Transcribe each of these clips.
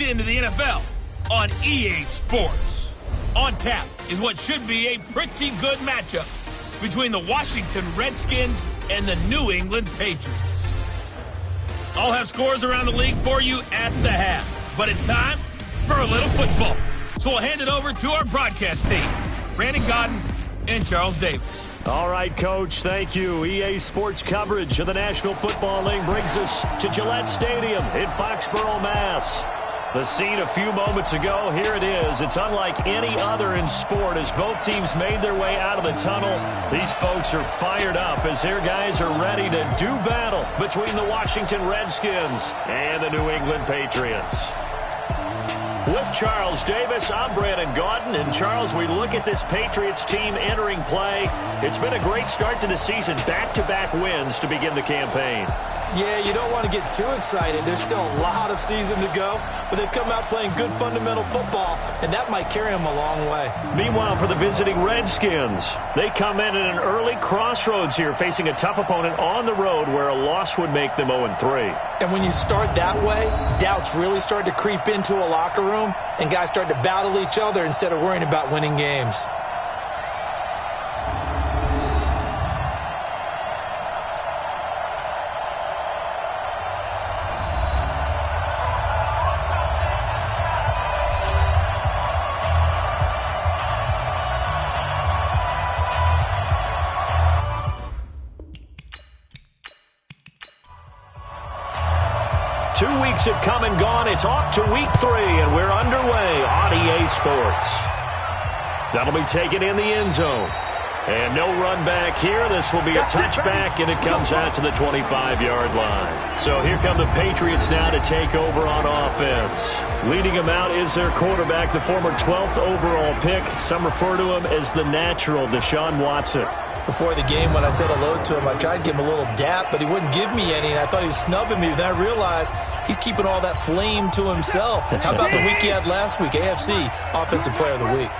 locked into the NFL on EA Sports. On tap is what should be a pretty good matchup between the Washington Redskins and the New England Patriots. I'll have scores around the league for you at the half, but it's time for a little football. So we'll hand it over to our broadcast team, Brandon Gaudin and Charles Davis. All right, Coach, thank you. EA Sports coverage of the National Football League brings us to Gillette Stadium in Foxborough, Mass. The scene a few moments ago, here it is. It's unlike any other in sport as both teams made their way out of the tunnel. These folks are fired up as their guys are ready to do battle between the Washington Redskins and the New England Patriots. With Charles Davis, I'm Brandon Gaudin. And Charles, we look at this Patriots team entering play. It's been a great start to the season. Back-to-back wins to begin the campaign. Yeah, you don't want to get too excited. There's still a lot of season to go, but they've come out playing good fundamental football, and that might carry them a long way. Meanwhile, for the visiting Redskins, they come in at an early crossroads here, facing a tough opponent on the road where a loss would make them 0-3. And when you start that way, doubts really start to creep into a locker room, and guys start to battle each other instead of worrying about winning games. Have come and gone. It's off to week 3, and we're underway on EA Sports. That'll be taken in the end zone. And no run back here. This will be a touchback, and it comes out to the 25-yard line. So here come the Patriots now to take over on offense. Leading them out is their quarterback, the former 12th overall pick. Some refer to him as the natural, Deshaun Watson. Before the game, when I said hello to him, I tried to give him a little dap, but he wouldn't give me any, and I thought he was snubbing me. Then I realized he's keeping all that flame to himself. How about the week he had last week? AFC Offensive Player of the Week.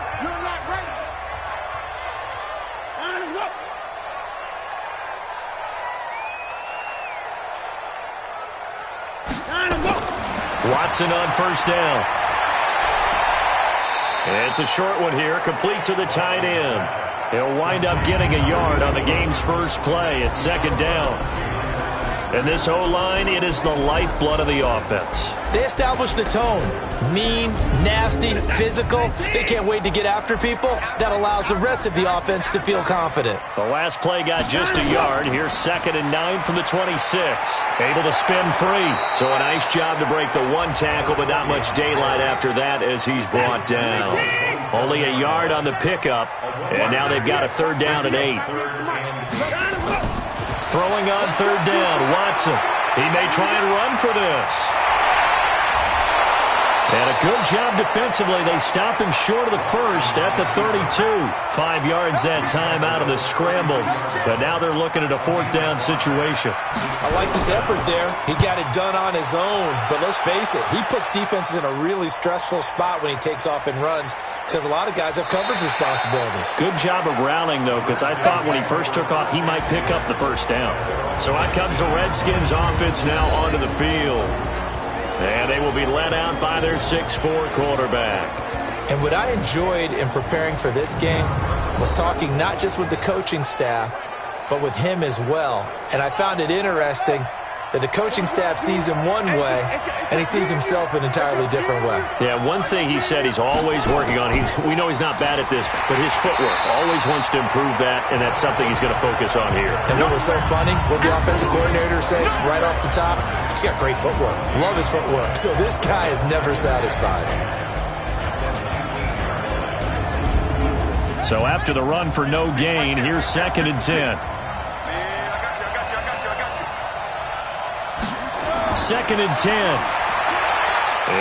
Watson on first down. It's a short one here, complete to the tight end. He'll wind up getting a yard on the game's first play. It's second down. And this O-line, it is the lifeblood of the offense. They establish the tone. Mean, nasty, physical. They can't wait to get after people. That allows the rest of the offense to feel confident. The last play got just a yard. Here's 2nd and 9 from the 26. Able to spin free. So a nice job to break the one tackle, but not much daylight after that as he's brought down. Only a yard on the pickup, and now they've got a 3rd down and 8. Throwing on 3rd down, Watson. He may try and run for this. And a good job defensively. They stop him short of the first at the 32. 5 yards that time out of the scramble. But now they're looking at a 4th down situation. I like this effort there. He got it done on his own. But let's face it, he puts defenses in a really stressful spot when he takes off and runs because a lot of guys have coverage responsibilities. Good job of rallying, though, because I thought when he first took off, he might pick up the first down. So out comes the Redskins offense now onto the field. And they will be led out by their 6'4" quarterback. And what I enjoyed in preparing for this game was talking not just with the coaching staff, but with him as well. And I found it interesting that the coaching staff sees him one way, and he sees himself an entirely different way. Yeah, one thing he said he's always working on, we know he's not bad at this, but his footwork, always wants to improve that, and that's something he's going to focus on here. And what was so funny, what the offensive coordinator said right off the top, he's got great footwork. Love his footwork. So this guy is never satisfied. So after the run for no gain, here's 2nd and 10. 2nd and 10.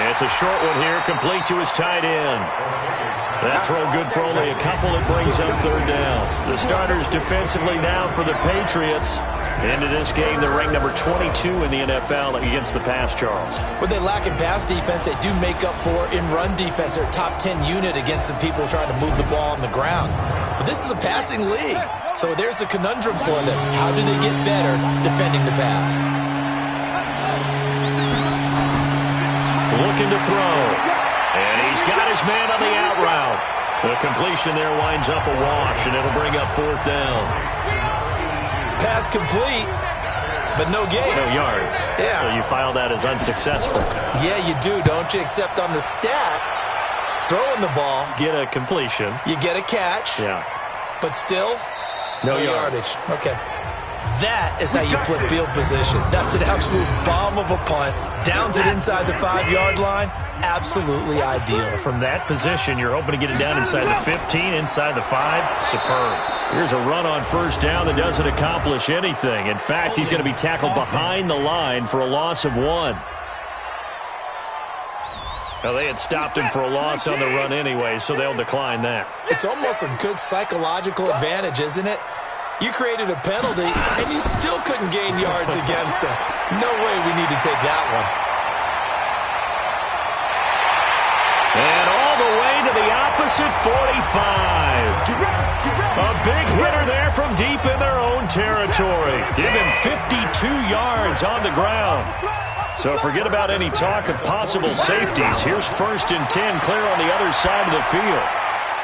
It's a short one here, complete to his tight end. That throw good for only a couple. It brings up 3rd down. The starters defensively now for the Patriots. Into this game, they're ranked number 22 in the NFL against the pass, Charles. What they lack in pass defense, they do make up for in run defense. They're a top 10 unit against the people trying to move the ball on the ground. But this is a passing league. So there's a conundrum for them. How do they get better defending the pass? looking to throw. And he's got his man on the out route. The completion there winds up a wash, and it'll bring up 4th down. Pass complete, but no gain. No yards. Yeah. So you file that as unsuccessful. Yeah, you do, don't you? Except on the stats, throwing the ball. Get a completion. You get a catch. Yeah. But still, no yardage. Okay. That is how you flip field position. That's an absolute bomb of a punt. Downs it inside the 5-yard line. Absolutely ideal. From that position, you're hoping to get it down inside the 15, inside the 5. Superb. Here's a run on 1st down that doesn't accomplish anything. In fact, he's going to be tackled behind the line for a loss of 1. Now, they had stopped him for a loss on the run anyway, so they'll decline that. It's almost a good psychological advantage, isn't it? You created a penalty, and you still couldn't gain yards against us. No way we need to take that one. And all the way to the opposite 45. A big hitter there from deep in their own territory. Give him 52 yards on the ground. So forget about any talk of possible safeties. Here's 1st and 10 clear on the other side of the field.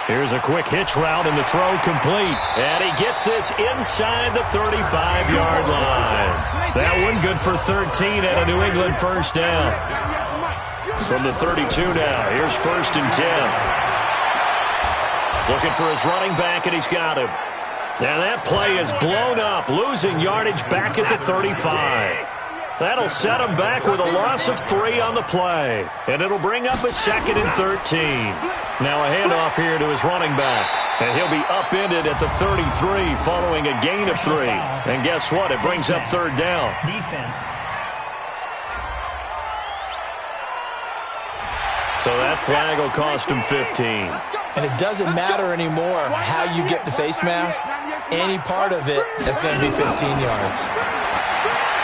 Here's a quick hitch route and the throw complete. And he gets this inside the 35-yard line. That one good for 13 and a New England 1st down. From the 32 now, here's 1st and 10. Looking for his running back, and he's got him. And that play is blown up, losing yardage back at the 35. That'll set him back with a loss of 3 on the play. And it'll bring up a 2nd and 13. Now a handoff here to his running back. And he'll be upended at the 33 following a gain of 3. And guess what? It brings up 3rd down. Defense. So that flag will cost him 15. And it doesn't matter anymore how you get the face mask. Any part of it is going to be 15 yards.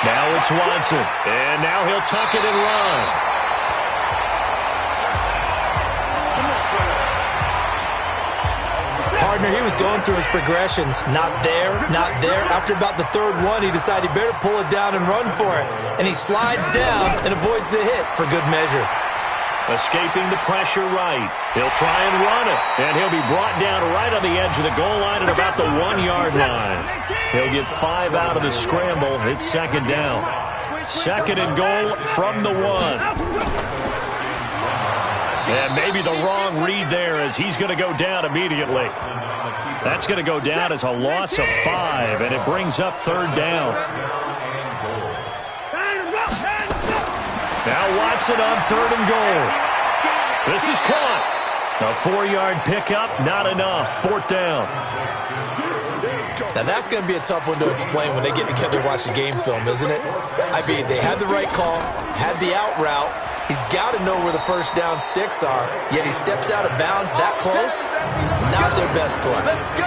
Now it's Watson, and now he'll tuck it and run. Partner, he was going through his progressions. Not there, not there. After about the 3rd one, he decided he better pull it down and run for it. And he slides down and avoids the hit for good measure. Escaping the pressure right. He'll try and run it, and he'll be brought down right on the edge of the goal line at about the 1-yard line. He'll get 5 out of the scramble. It's 2nd down. 2nd and goal from the 1. And maybe the wrong read there as he's going to go down immediately. That's going to go down as a loss of 5, and it brings up 3rd down. Now Watson on 3rd and goal. This is caught. A 4-yard pickup, not enough. 4th down. Now that's going to be a tough one to explain when they get together and watch the game film, isn't it? I mean, they had the right call, had the out route. He's got to know where the 1st down sticks are, yet he steps out of bounds that close. Not their best play.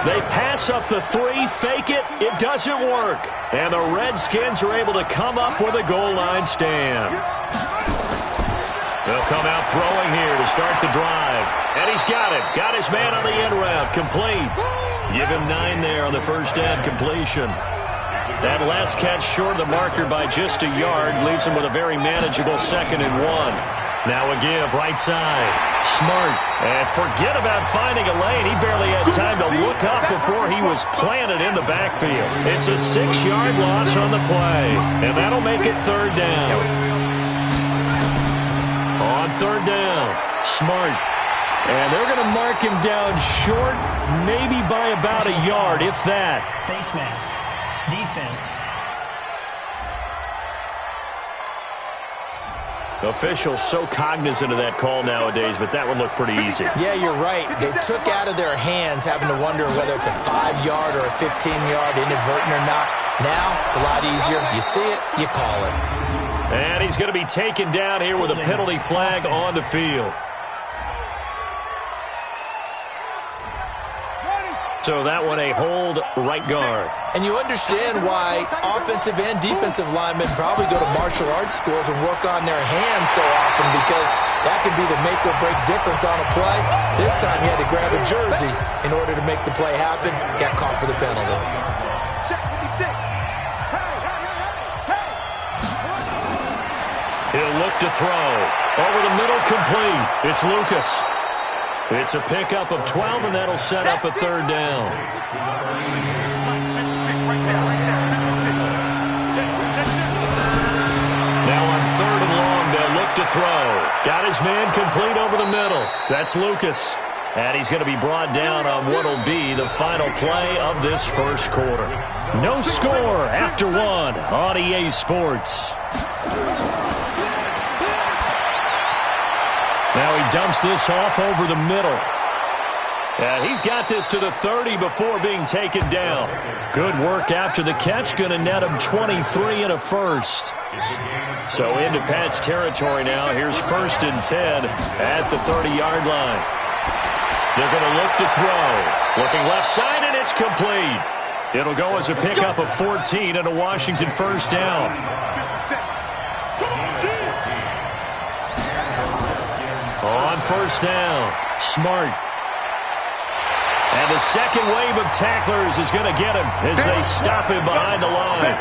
They pass up the 3, fake it. It doesn't work. And the Redskins are able to come up with a goal line stand. They'll come out throwing here to start the drive. And he's got it. Got his man on the end route. Complete. Give him 9 there on the 1st down completion. That last catch short of the marker by just a yard leaves him with a very manageable 2nd and 1. Now a give right side. Smart. And forget about finding a lane. He barely had time to look up before he was planted in the backfield. It's a 6-yard loss on the play. And that'll make it 3rd down. On 3rd down, Smart. And they're going to mark him down short, maybe by about a yard, if that. Face mask. Defense. Officials so cognizant of that call nowadays, but that would look pretty easy. Yeah, you're right. They took out of their hands having to wonder whether it's a 5-yard or a 15-yard, inadvertent or not. Now, it's a lot easier. You see it, you call it. And he's going to be taken down here with a penalty flag on the field. So that one a hold right guard. And you understand why offensive and defensive linemen probably go to martial arts schools and work on their hands so often, because that could be the make or break difference on a play. This time he had to grab a jersey in order to make the play happen. Got caught for the penalty. He'll look to throw. Over the middle, complete. It's Lucas. It's a pickup of 12, and that'll set up a third down. Now on third and long, they'll look to throw. Got his man complete over the middle. That's Lucas. And he's going to be brought down on what will be the final play of this first quarter. No score after one on EA Sports. Now he dumps this off over the middle. And he's got this to the 30 before being taken down. Good work after the catch. Going to net him 23 and a first. So into Pat's territory now. Here's 1st and 10 at the 30-yard line. They're going to look to throw. Looking left side, and it's complete. It'll go as a pickup of 14 and a Washington first down. On first down, Smart. And the second wave of tacklers is going to get him as they stop him behind the line.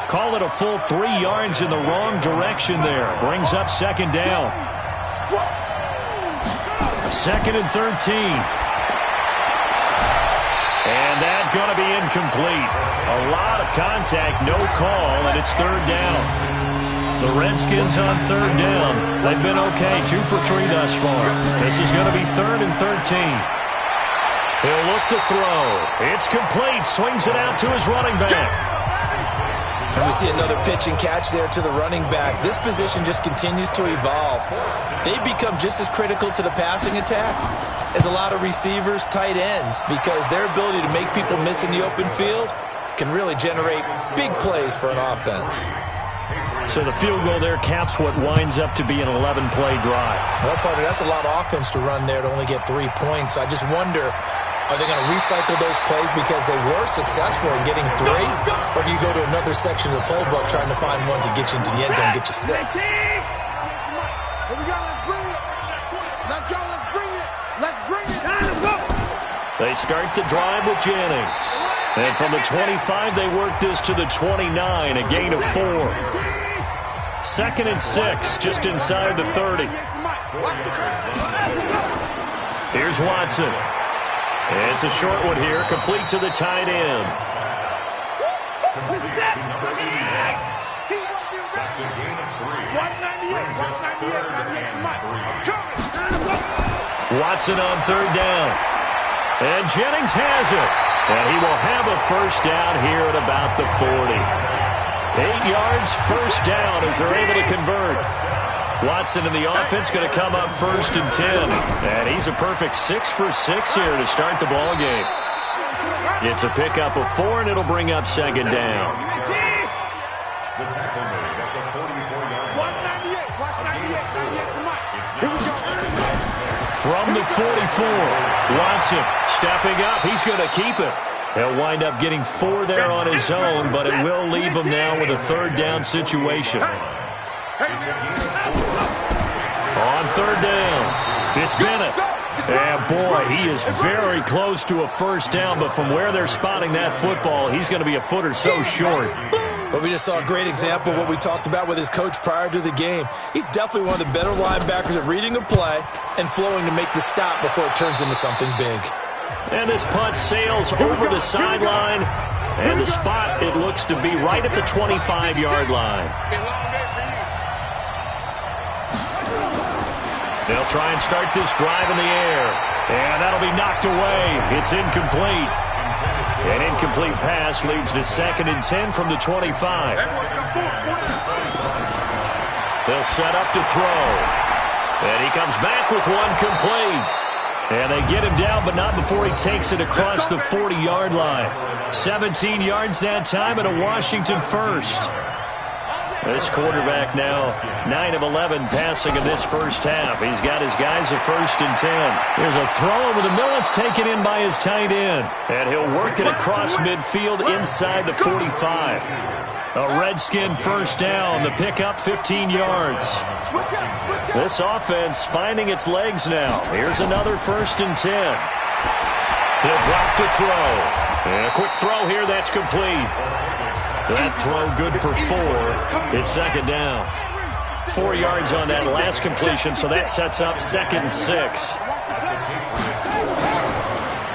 Call it a full 3 yards in the wrong direction there. Brings up second down. 2nd and 13. And that's going to be incomplete. A lot of contact, no call, and it's third down. The Redskins on third down. They've been okay, 2 for 3 thus far. This is going to be 3rd and 13. He'll look to throw. It's complete. Swings it out to his running back. And we see another pitch and catch there to the running back. This position just continues to evolve. They've become just as critical to the passing attack as a lot of receivers, tight ends, because their ability to make people miss in the open field can really generate big plays for an offense. So the field goal there caps what winds up to be an 11-play drive. Well, partner, that's a lot of offense to run there to only get 3 points. So I just wonder, are they going to recycle those plays because they were successful in getting 3? Or do you go to another section of the playbook trying to find ones that get you into the end zone and get you 6? Here we go, let's bring it. Let's go, let's bring it. Let's bring it. Time to go. They start the drive with Jennings. And from the 25, they work this to the 29, a gain of 4. 2nd and 6, just inside the 30. Here's Watson. It's a short one here, complete to the tight end. Watson on third down. And Jennings has it. And he will have a first down here at about the 40. 8 yards, first down as they're able to convert. Watson in the offense going to come up 1st and 10. And he's a perfect 6 for 6 here to start the ball game. It's a pickup of 4, and it'll bring up second down. From the 44, Watson stepping up. He's going to keep it. He'll wind up getting 4 there on his own, but it will leave him now with a third down situation. On third down, it's Bennett. And boy, he is very close to a first down, but from where they're spotting that football, he's going to be a foot or so short. But we just saw a great example of what we talked about with his coach prior to the game. He's definitely one of the better linebackers at reading a play and flowing to make the stop before it turns into something big. And this punt sails over the sideline, and the spot, it looks to be right at the 25-yard line. They'll try and start this drive in the air, and that'll be knocked away. It's incomplete. An incomplete pass leads to 2nd and 10 from the 25. They'll set up to throw, and he comes back with one complete. And they get him down, but not before he takes it across the 40-yard line. 17 yards that time and a Washington first. This quarterback now 9 of 11 passing in this first half. He's got his guys a 1st and 10. There's a throw over the middle. It's taken in by his tight end. And he'll work it across midfield inside the 45. A Redskin first down. The pickup 15 yards. This offense finding its legs now. Here's another 1st and 10. He'll drop to throw. And a quick throw here. That's complete. That throw good for 4. It's second down. 4 yards on that last completion, so that sets up 2nd and 6.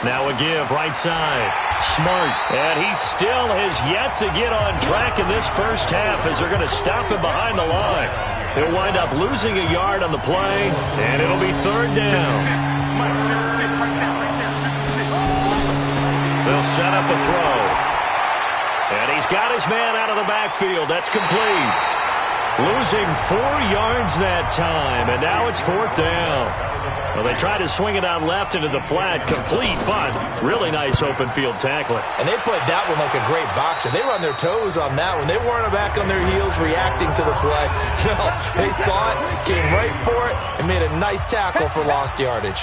Now a give, right side. Smart. And he still has yet to get on track in this first half as they're going to stop him behind the line. He'll wind up losing a yard on the play, and it'll be 3rd down. They'll set up a throw. And he's got his man out of the backfield. That's complete. Losing 4 yards that time, and now it's 4th down. Well, they tried to swing it out left into the flat. Complete, but really nice open field tackling. And they played that one like a great boxer. They were on their toes on that one. They weren't back on their heels reacting to the play. No, they saw it, came right for it, and made a nice tackle for lost yardage.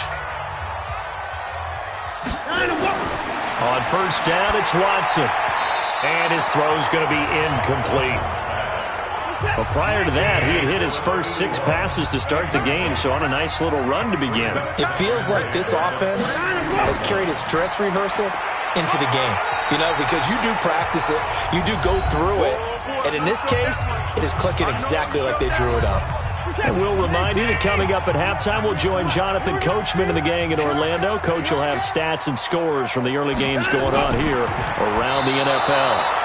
On 1st down, it's Watson. And his throw's going to be incomplete. But prior to that, he had hit his first 6 passes to start the game, so on a nice little run to begin. It feels like this offense has carried its dress rehearsal into the game. You know, because you do practice it, you do go through it, and in this case, it is clicking exactly like they drew it up. And we'll remind you that coming up at halftime, we'll join Jonathan Coachman and the gang in Orlando. Coach will have stats and scores from the early games going on here around the NFL.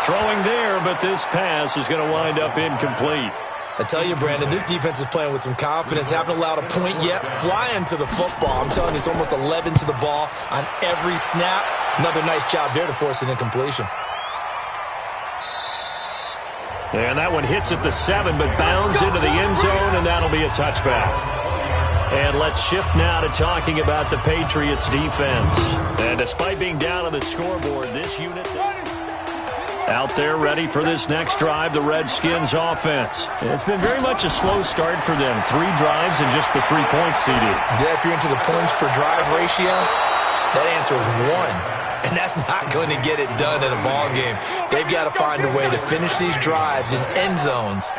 Throwing there, but this pass is going to wind up incomplete. I tell you, Brandon, this defense is playing with some confidence. Haven't allowed a point yet. Flying to the football. I'm telling you, it's almost 11 to the ball on every snap. Another nice job there to force an incompletion. And that one hits at the 7, but bounds into the end zone, and that'll be a touchback. And let's shift now to talking about the Patriots defense. And despite being down on the scoreboard, this unit out there ready for this next drive, the Redskins offense. It's been very much a slow start for them. 3 drives and just the 3 points, CD. Yeah, if you're into the points per drive ratio, that answer is 1. And that's not going to get it done in a ball game. They've got to find a way to finish these drives in end zones,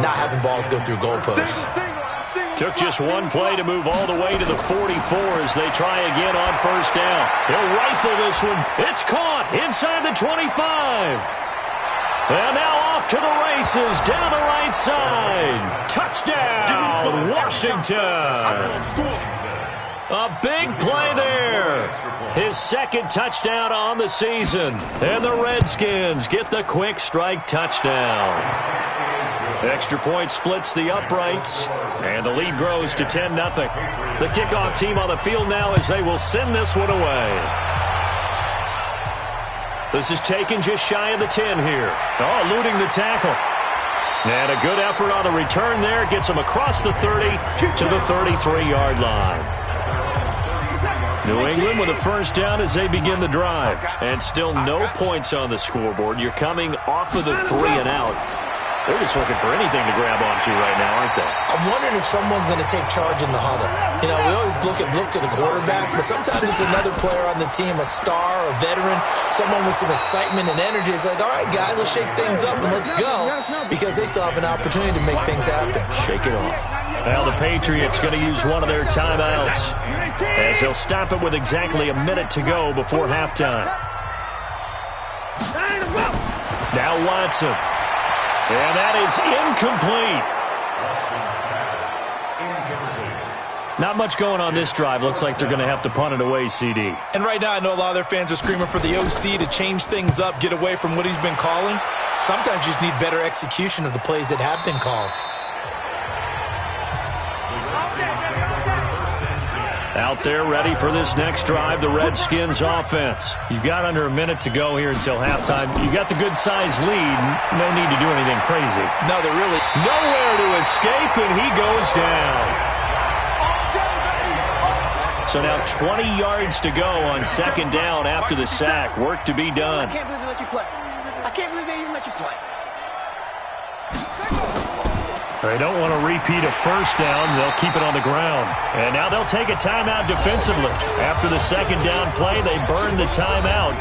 not having balls go through goalposts. Took just 1 play to move all the way to the 44 as they try again on 1st down. He'll rifle this one. It's caught inside the 25. And now off to the races down the right side. Touchdown, Washington. A big play there. His 2nd touchdown on the season. And the Redskins get the quick strike touchdown. Extra point splits the uprights, and the lead grows to 10-0. The kickoff team on the field now as they will send this one away. This is taken just shy of the 10 here. Oh, eluding the tackle. And a good effort on the return there. Gets him across the 30 to the 33-yard line. New England with a 1st down as they begin the drive. And still no points on the scoreboard. You're coming off of the 3 and out. They're just looking for anything to grab onto right now, aren't they? I'm wondering if someone's going to take charge in the huddle. You know, we always look to the quarterback, but sometimes it's another player on the team, a star, a veteran, someone with some excitement and energy. It's like, all right, guys, let's shake things up and let's go, because they still have an opportunity to make things happen. Shake it off. Well, the Patriots going to use one of their timeouts as they'll stop it with exactly a minute to go before halftime. Now Watson. And that is incomplete. Not much going on this drive. Looks like they're going to have to punt it away, CD. And right now I know a lot of their fans are screaming for the OC to change things up, get away from what he's been calling. Sometimes you just need better execution of the plays that have been called. Out there ready for this next drive, the Redskins offense. You've got under a minute to go here until halftime. You got the good-sized lead. No need to do anything crazy. No, they're really nowhere to escape, and he goes down. So now 20 yards to go on 2nd down after the sack. Work to be done. I can't believe they let you play. I can't believe they even let you play. They don't want to repeat a 1st down. They'll keep it on the ground. And now they'll take a timeout defensively. After the 2nd down play, they burn the timeout,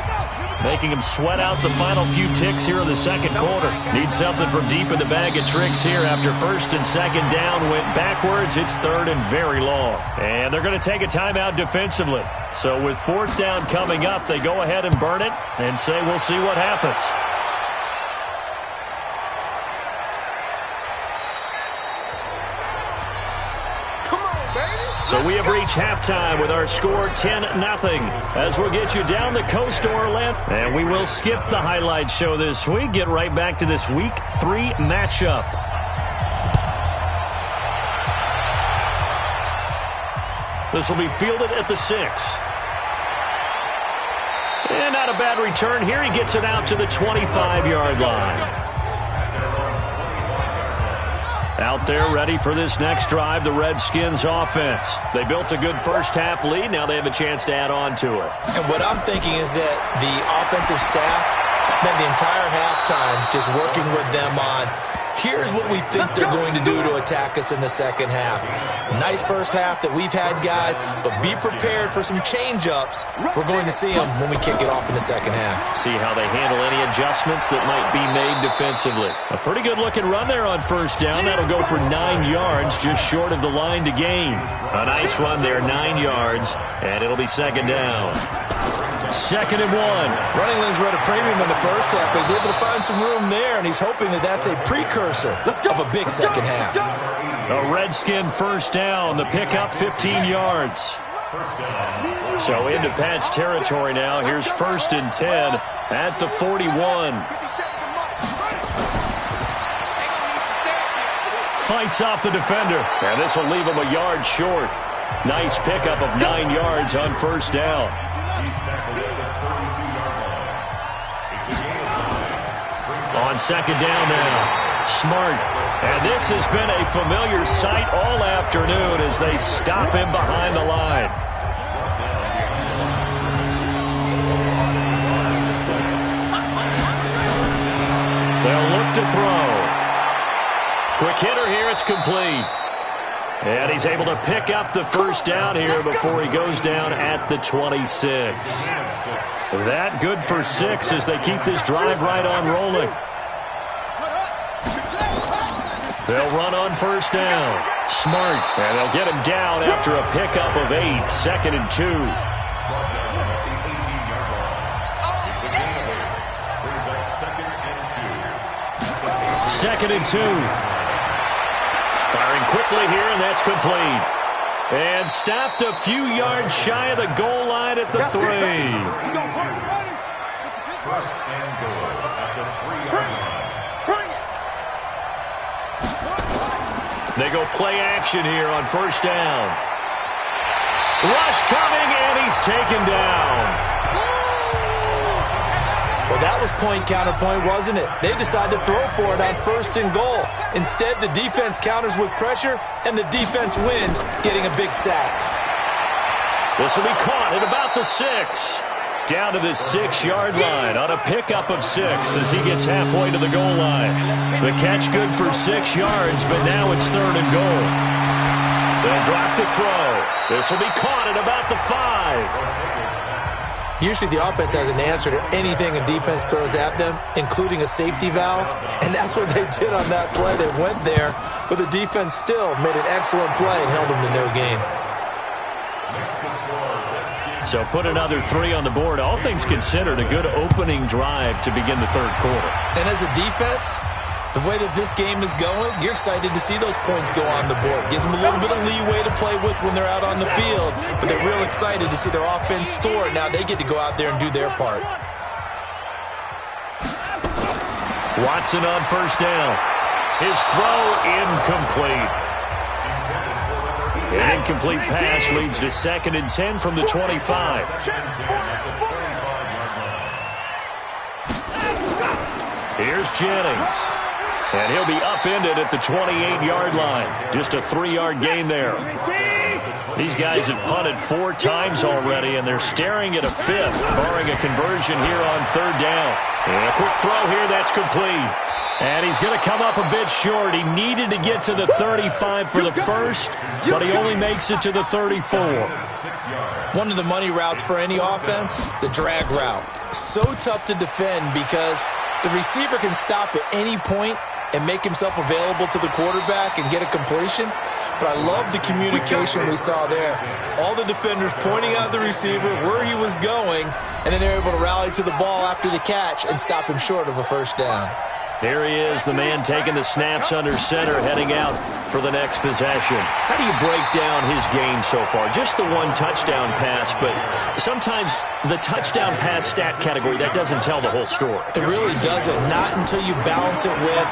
making them sweat out the final few ticks here in the 2nd quarter. Need something from deep in the bag of tricks here. After 1st and 2nd down went backwards, it's 3rd and very long. And they're going to take a timeout defensively. So with 4th down coming up, they go ahead and burn it and say we'll see what happens. So we have reached halftime with our score 10-0 as we'll get you down the coast to Orlando. And we will skip the highlight show this week. Get right back to this Week 3 matchup. This will be fielded at the 6. And not a bad return here. He gets it out to the 25-yard line. Out there ready for this next drive, the Redskins offense. They built a good first-half lead. Now they have a chance to add on to it. And what I'm thinking is that the offensive staff spent the entire halftime just working with them on, here's what we think they're going to do to attack us in the second half. Nice first half that we've had, guys, but be prepared for some change-ups. We're going to see them when we kick it off in the second half. See how they handle any adjustments that might be made defensively. A pretty good-looking run there on first down. That'll go for 9 yards, just short of the line to gain. A nice run there, 9 yards, and it'll be second down. 2nd and 1. Running lanes were at a premium in the first half, but he's able to find some room there, and he's hoping that that's a precursor of a big second half. A Redskin first down. The pickup, 15 yards. So into Pat's territory now. Here's 1st and 10 at the 41. Fights off the defender, and this will leave him a yard short. Nice pickup of 9 yards on first down. On second down now, Smart. And this has been a familiar sight all afternoon as they stop him behind the line. They'll look to throw. Quick hitter here, it's complete. And he's able to pick up the first down here before he goes down at the 26. That good for 6 as they keep this drive right on rolling. They'll run on first down. Smart. And they'll get him down after a pickup of 8. 2nd and 2. Second and 2. Firing quickly here, and that's complete. And stopped a few yards shy of the goal line at the 3. First and goal at the 3-yard line. They go play action here on first down. Rush coming, and he's taken down. Well, that was point counterpoint, wasn't it? They decided to throw for it on 1st and goal. Instead, the defense counters with pressure, and the defense wins, getting a big sack. This will be caught at about the 6. Down to the 6-yard line on a pickup of 6 as he gets halfway to the goal line. The catch good for 6 yards, but now it's 3rd and goal. They'll drop the throw. This will be caught at about the 5. Usually the offense has an answer to anything a defense throws at them, including a safety valve, and that's what they did on that play. They went there, but the defense still made an excellent play and held them to no gain. So put another 3 on the board. All things considered, a good opening drive to begin the 3rd quarter. And as a defense, the way that this game is going, you're excited to see those points go on the board. Gives them a little bit of leeway to play with when they're out on the field, but they're real excited to see their offense score. Now they get to go out there and do their part. Watson on first down. His throw incomplete. An incomplete pass leads to 2nd and 10 from the 25. Here's Jennings. And he'll be upended at the 28-yard line. Just a 3-yard gain there. These guys have punted 4 times already, and they're staring at a 5th, barring a conversion here on 3rd down. And a quick throw here, that's complete. And he's going to come up a bit short. He needed to get to the 35 for the first, but he only makes it to the 34. One of the money routes for any offense, the drag route. So tough to defend because the receiver can stop at any point and make himself available to the quarterback and get a completion. But I love the communication we saw there. All the defenders pointing out the receiver, where he was going, and then they're able to rally to the ball after the catch and stop him short of a first down. Here he is, the man taking the snaps under center, heading out for the next possession. How do you break down his game so far? Just the one touchdown pass, but sometimes the touchdown pass stat category, that doesn't tell the whole story. It really doesn't, not until you balance it with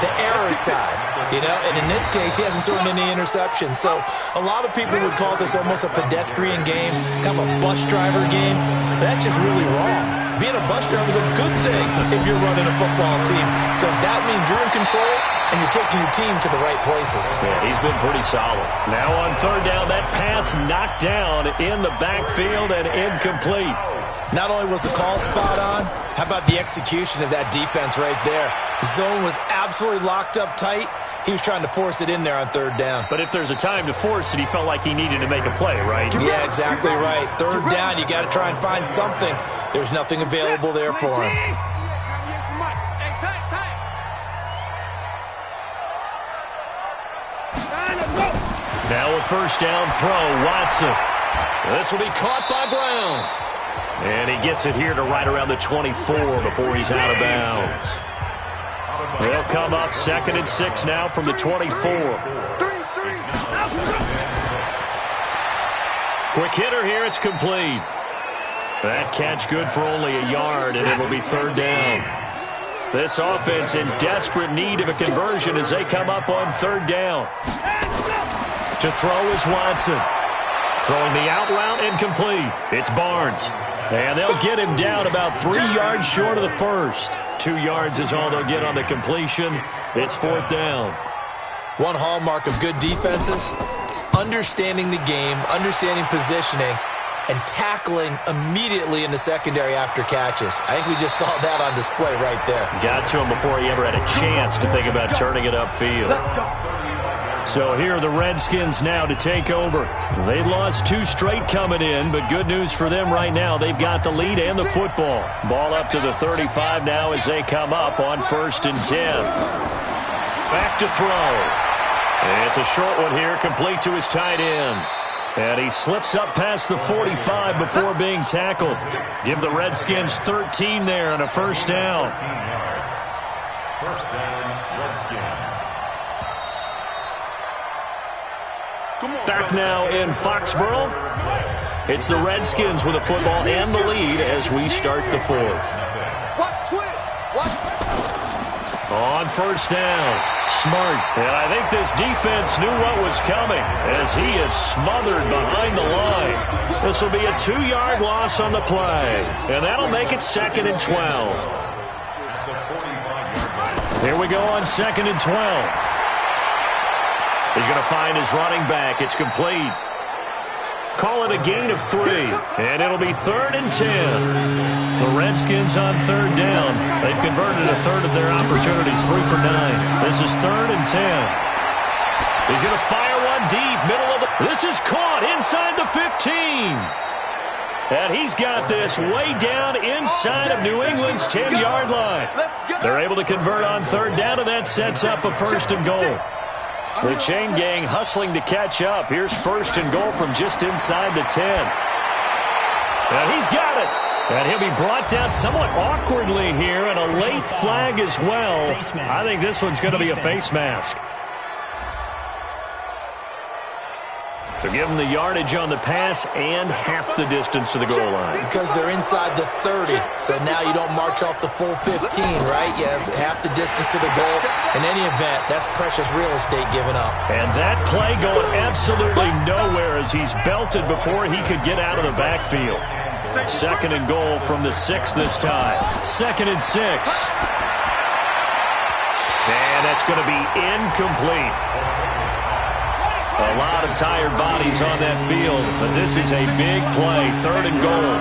the error side. You know, and in this case, he hasn't thrown any interceptions. So a lot of people would call this almost a pedestrian game, kind of a bus driver game. That's just really wrong. Being a bus driver is a good thing if you're running a football team, because that means you're in control and you're taking your team to the right places. Yeah, he's been pretty solid. Now on third down, that pass knocked down in the backfield and incomplete. Not only was the call spot on, how about the execution of that defense right there? The zone was absolutely locked up tight. He was trying to force it in there on third down. But if there's a time to force it, he felt like he needed to make a play, right? Yeah, exactly right. Third down, you got to try and find something. There's nothing available there for him. Now a first down throw, Watson. This will be caught by Brown. And he gets it here to right around the 24 before he's out of bounds. They'll come up 2nd and 6 now from the 24. Quick hitter here, it's complete. That catch good for only a yard, and it'll be third down. This offense in desperate need of a conversion as they come up on third down. To throw is Watson. Throwing the out route incomplete. It's Barnes. And they'll get him down about 3 yards short of the first. 2 yards is all they'll get on the completion. It's fourth down. One hallmark of good defenses is understanding the game, understanding positioning, and tackling immediately in the secondary after catches. I think we just saw that on display right there. Got to him before he ever had a chance to think about turning it upfield. So here are the Redskins now to take over. They lost 2 straight coming in, but good news for them right now. They've got the lead and the football. Ball up to the 35 now as they come up on 1st and 10. Back to throw. It's a short one here, complete to his tight end. And he slips up past the 45 before being tackled. Give the Redskins 13 there and a first down. First down, Redskins. Back now in Foxborough. It's the Redskins with the football and the lead as we start the fourth. On first down, Smart. And I think this defense knew what was coming as he is smothered behind the line. This will be a 2-yard loss on the play. And that'll make it 2nd and 12. Here we go on 2nd and 12. He's going to find his running back. It's complete. Call it a gain of 3. And it'll be 3rd and 10. The Redskins on third down. They've converted a third of their opportunities, 3 for 9. This is 3rd and 10. He's going to fire one deep, middle of the... This is caught inside the 15. And he's got this way down inside of New England's 10-yard line. They're able to convert on third down, and that sets up a 1st and goal. The chain gang hustling to catch up. Here's 1st and goal from just inside the 10. And he's got it. And he'll be brought down somewhat awkwardly here, and a late flag as well. I think this one's going to be a face mask. So give them the yardage on the pass and half the distance to the goal line. Because they're inside the 30, so now you don't march off the full 15, right? You have half the distance to the goal. In any event, that's precious real estate given up. And that play going absolutely nowhere as he's belted before he could get out of the backfield. 2nd and goal from the 6 this time. 2nd and 6. And that's going to be incomplete. A lot of tired bodies on that field, but this is a big play. 3rd and goal.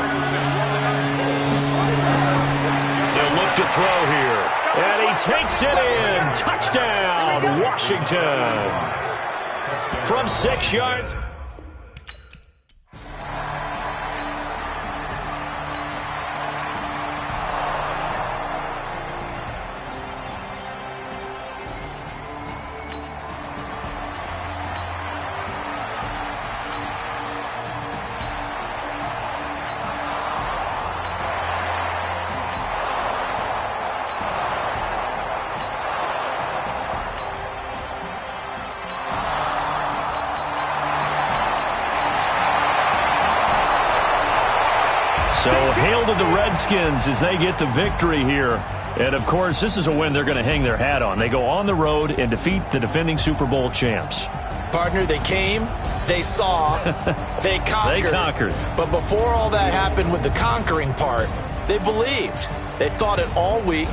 They'll look to throw here. And he takes it in. Touchdown, Washington. From 6 yards. So hail to the Redskins as they get the victory here. And, of course, this is a win they're going to hang their hat on. They go on the road and defeat the defending Super Bowl champs. Partner, they came, they saw, they conquered. They conquered. But before all that happened with the conquering part, they believed. They thought it all week.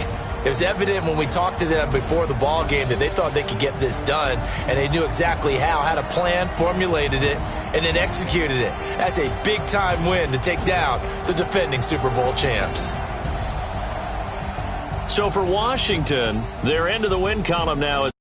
It was evident when we talked to them before the ball game that they thought they could get this done, and they knew exactly how, had a plan, formulated it, and then executed it. That's a big-time win to take down the defending Super Bowl champs. So for Washington, their end of the win column now is